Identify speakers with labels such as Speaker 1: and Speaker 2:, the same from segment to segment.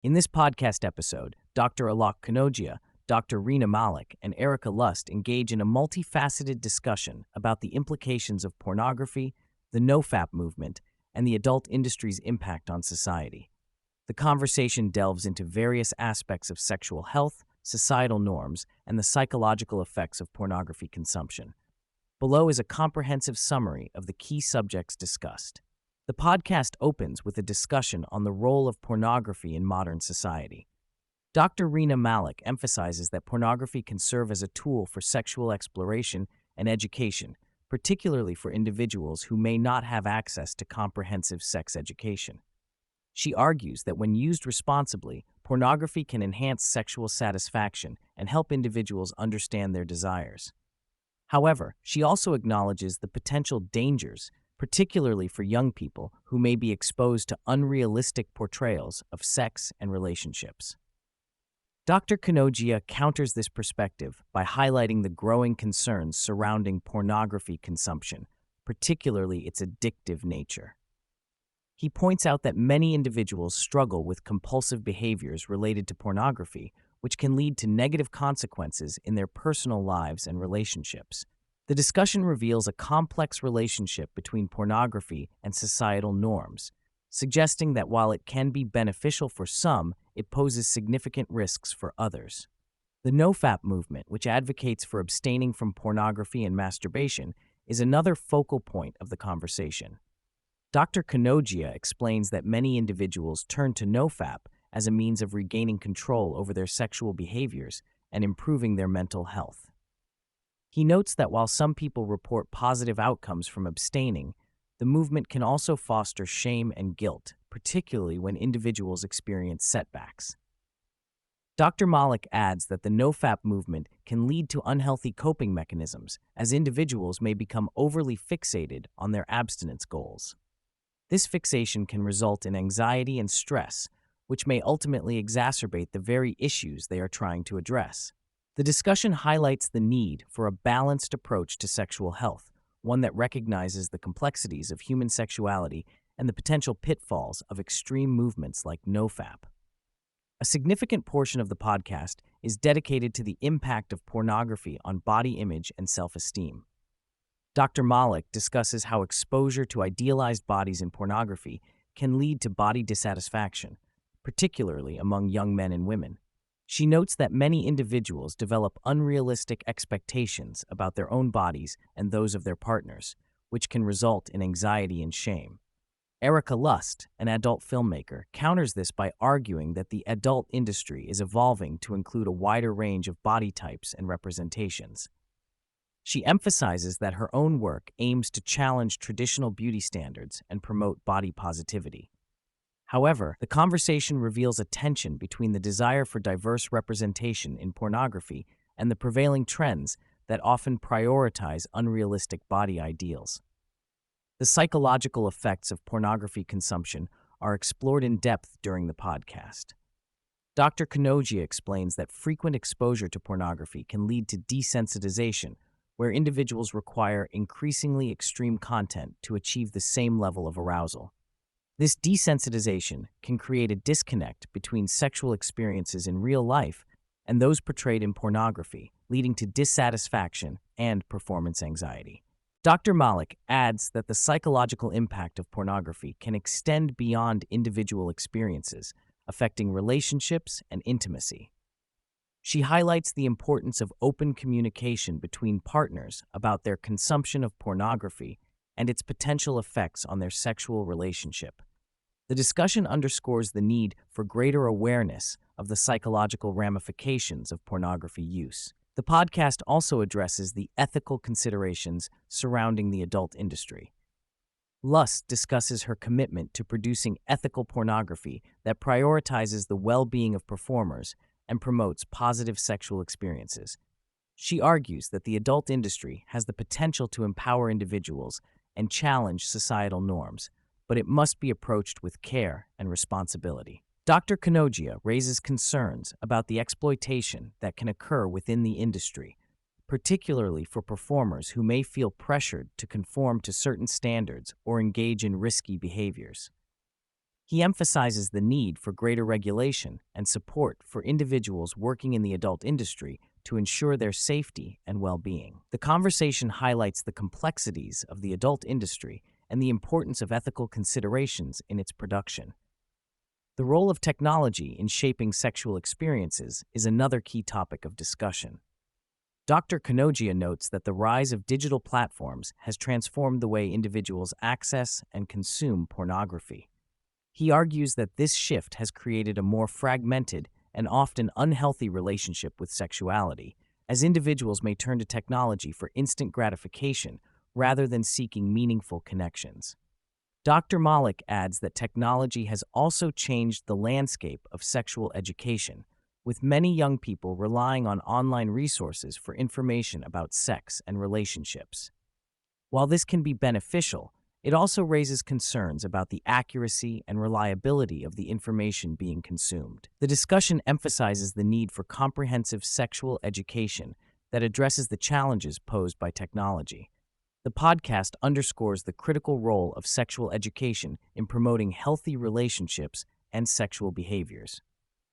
Speaker 1: In this podcast episode, Dr. Alok Kanojia, Dr. Rena Malik, and Erika Lust engage in a multifaceted discussion about the implications of pornography, the NoFap movement, and the adult industry's impact on society. The conversation delves into various aspects of sexual health, societal norms, and the psychological effects of pornography consumption. Below is a comprehensive summary of the key subjects discussed. The podcast opens with a discussion on the role of pornography in modern society. Dr. Rena Malik emphasizes that pornography can serve as a tool for sexual exploration and education, particularly for individuals who may not have access to comprehensive sex education. She argues that when used responsibly, pornography can enhance sexual satisfaction and help individuals understand their desires. However, she also acknowledges the potential dangers, particularly for young people who may be exposed to unrealistic portrayals of sex and relationships. Dr. Kanojia counters this perspective by highlighting the growing concerns surrounding pornography consumption, particularly its addictive nature. He points out that many individuals struggle with compulsive behaviors related to pornography, which can lead to negative consequences in their personal lives and relationships. The discussion reveals a complex relationship between pornography and societal norms, suggesting that while it can be beneficial for some, it poses significant risks for others. The NoFap movement, which advocates for abstaining from pornography and masturbation, is another focal point of the conversation. Dr. Kanojia explains that many individuals turn to NoFap as a means of regaining control over their sexual behaviors and improving their mental health. He notes that while some people report positive outcomes from abstaining, the movement can also foster shame and guilt, particularly when individuals experience setbacks. Dr. Malik adds that the NoFap movement can lead to unhealthy coping mechanisms, as individuals may become overly fixated on their abstinence goals. This fixation can result in anxiety and stress, which may ultimately exacerbate the very issues they are trying to address. The discussion highlights the need for a balanced approach to sexual health, one that recognizes the complexities of human sexuality and the potential pitfalls of extreme movements like NoFap. A significant portion of the podcast is dedicated to the impact of pornography on body image and self-esteem. Dr. Malik discusses how exposure to idealized bodies in pornography can lead to body dissatisfaction, particularly among young men and women. She notes that many individuals develop unrealistic expectations about their own bodies and those of their partners, which can result in anxiety and shame. Erika Lust, an adult filmmaker, counters this by arguing that the adult industry is evolving to include a wider range of body types and representations. She emphasizes that her own work aims to challenge traditional beauty standards and promote body positivity. However, the conversation reveals a tension between the desire for diverse representation in pornography and the prevailing trends that often prioritize unrealistic body ideals. The psychological effects of pornography consumption are explored in depth during the podcast. Dr. Kanojia explains that frequent exposure to pornography can lead to desensitization, where individuals require increasingly extreme content to achieve the same level of arousal. This desensitization can create a disconnect between sexual experiences in real life and those portrayed in pornography, leading to dissatisfaction and performance anxiety. Dr. Malik adds that the psychological impact of pornography can extend beyond individual experiences, affecting relationships and intimacy. She highlights the importance of open communication between partners about their consumption of pornography and its potential effects on their sexual relationship. The discussion underscores the need for greater awareness of the psychological ramifications of pornography use. The podcast also addresses the ethical considerations surrounding the adult industry. Lust discusses her commitment to producing ethical pornography that prioritizes the well-being of performers and promotes positive sexual experiences. She argues that the adult industry has the potential to empower individuals and challenge societal norms, but it must be approached with care and responsibility. Dr. Kanojia raises concerns about the exploitation that can occur within the industry, particularly for performers who may feel pressured to conform to certain standards or engage in risky behaviors. He emphasizes the need for greater regulation and support for individuals working in the adult industry to ensure their safety and well-being. The conversation highlights the complexities of the adult industry and the importance of ethical considerations in its production. The role of technology in shaping sexual experiences is another key topic of discussion. Dr. Kanojia notes that the rise of digital platforms has transformed the way individuals access and consume pornography. He argues that this shift has created a more fragmented and often unhealthy relationship with sexuality, as individuals may turn to technology for instant gratification rather than seeking meaningful connections. Dr. Malik adds that technology has also changed the landscape of sexual education, with many young people relying on online resources for information about sex and relationships. While this can be beneficial, it also raises concerns about the accuracy and reliability of the information being consumed. The discussion emphasizes the need for comprehensive sexual education that addresses the challenges posed by technology. The podcast underscores the critical role of sexual education in promoting healthy relationships and sexual behaviors.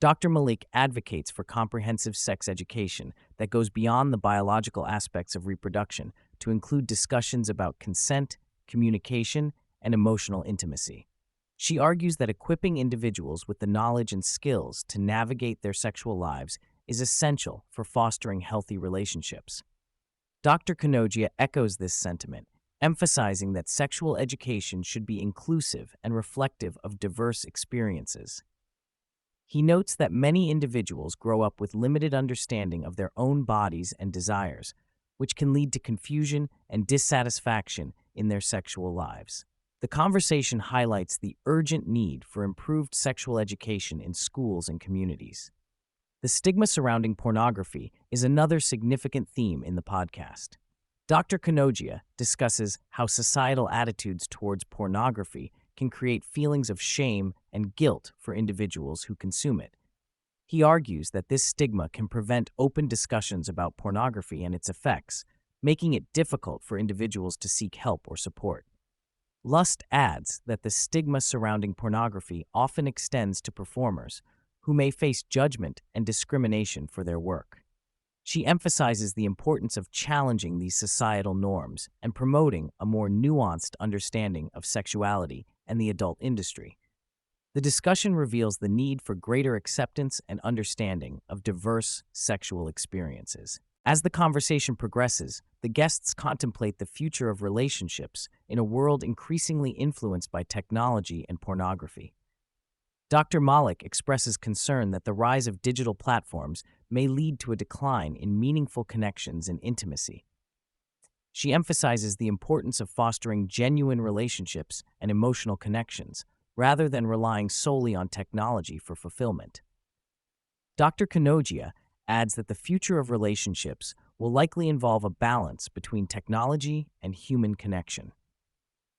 Speaker 1: Dr. Malik advocates for comprehensive sex education that goes beyond the biological aspects of reproduction to include discussions about consent, communication, and emotional intimacy. She argues that equipping individuals with the knowledge and skills to navigate their sexual lives is essential for fostering healthy relationships. Dr. Kanojia echoes this sentiment, emphasizing that sexual education should be inclusive and reflective of diverse experiences. He notes that many individuals grow up with limited understanding of their own bodies and desires, which can lead to confusion and dissatisfaction in their sexual lives. The conversation highlights the urgent need for improved sexual education in schools and communities. The stigma surrounding pornography is another significant theme in the podcast. Dr. Kanojia discusses how societal attitudes towards pornography can create feelings of shame and guilt for individuals who consume it. He argues that this stigma can prevent open discussions about pornography and its effects, making it difficult for individuals to seek help or support. Lust adds that the stigma surrounding pornography often extends to performers, who may face judgment and discrimination for their work. She emphasizes the importance of challenging these societal norms and promoting a more nuanced understanding of sexuality and the adult industry. The discussion reveals the need for greater acceptance and understanding of diverse sexual experiences. As the conversation progresses, the guests contemplate the future of relationships in a world increasingly influenced by technology and pornography. Dr. Malik expresses concern that the rise of digital platforms may lead to a decline in meaningful connections and intimacy. She emphasizes the importance of fostering genuine relationships and emotional connections, rather than relying solely on technology for fulfillment. Dr. Kanojia adds that the future of relationships will likely involve a balance between technology and human connection.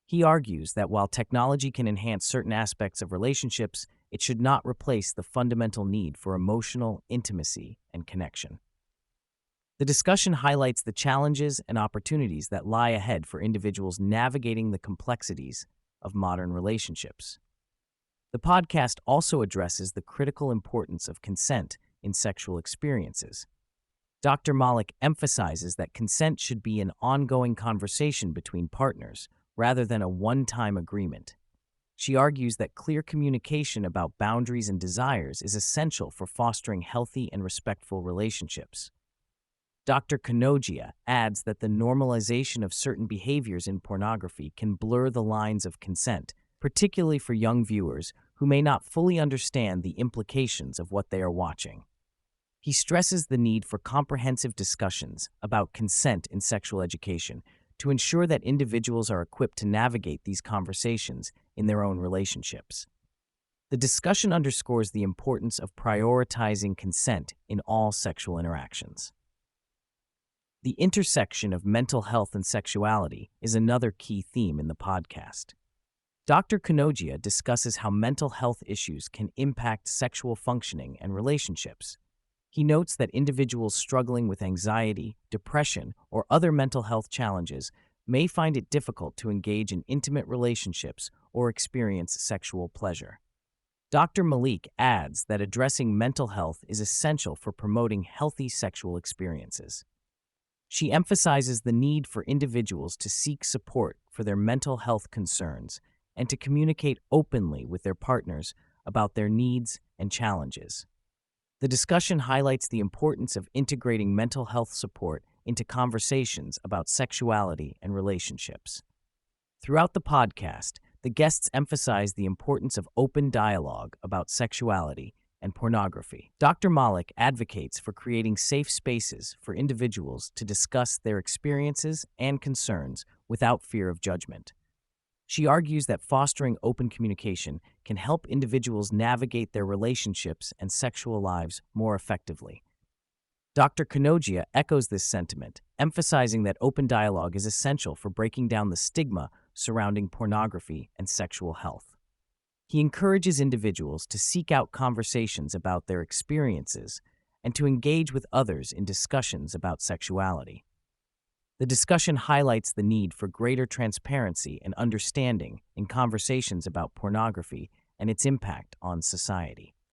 Speaker 1: He argues that while technology can enhance certain aspects of relationships, it should not replace the fundamental need for emotional intimacy and connection. The discussion highlights the challenges and opportunities that lie ahead for individuals navigating the complexities of modern relationships. The podcast also addresses the critical importance of consent in sexual experiences. Dr. Malik emphasizes that consent should be an ongoing conversation between partners rather than a one-time agreement. She argues that clear communication about boundaries and desires is essential for fostering healthy and respectful relationships. Dr. Kanojia adds that the normalization of certain behaviors in pornography can blur the lines of consent, particularly for young viewers who may not fully understand the implications of what they are watching. He stresses the need for comprehensive discussions about consent in sexual education to ensure that individuals are equipped to navigate these conversations in their own relationships. The discussion underscores the importance of prioritizing consent in all sexual interactions. The intersection of mental health and sexuality is another key theme in the podcast. Dr. Kanojia discusses how mental health issues can impact sexual functioning and relationships. He notes that individuals struggling with anxiety, depression, or other mental health challenges may find it difficult to engage in intimate relationships or experience sexual pleasure. Dr. Malik adds that addressing mental health is essential for promoting healthy sexual experiences. She emphasizes the need for individuals to seek support for their mental health concerns and to communicate openly with their partners about their needs and challenges. The discussion highlights the importance of integrating mental health support into conversations about sexuality and relationships. Throughout the podcast, the guests emphasize the importance of open dialogue about sexuality and pornography. Dr. Malik advocates for creating safe spaces for individuals to discuss their experiences and concerns without fear of judgment. She argues that fostering open communication can help individuals navigate their relationships and sexual lives more effectively. Dr. Kanojia echoes this sentiment, emphasizing that open dialogue is essential for breaking down the stigma surrounding pornography and sexual health. He encourages individuals to seek out conversations about their experiences and to engage with others in discussions about sexuality. The discussion highlights the need for greater transparency and understanding in conversations about pornography and its impact on society.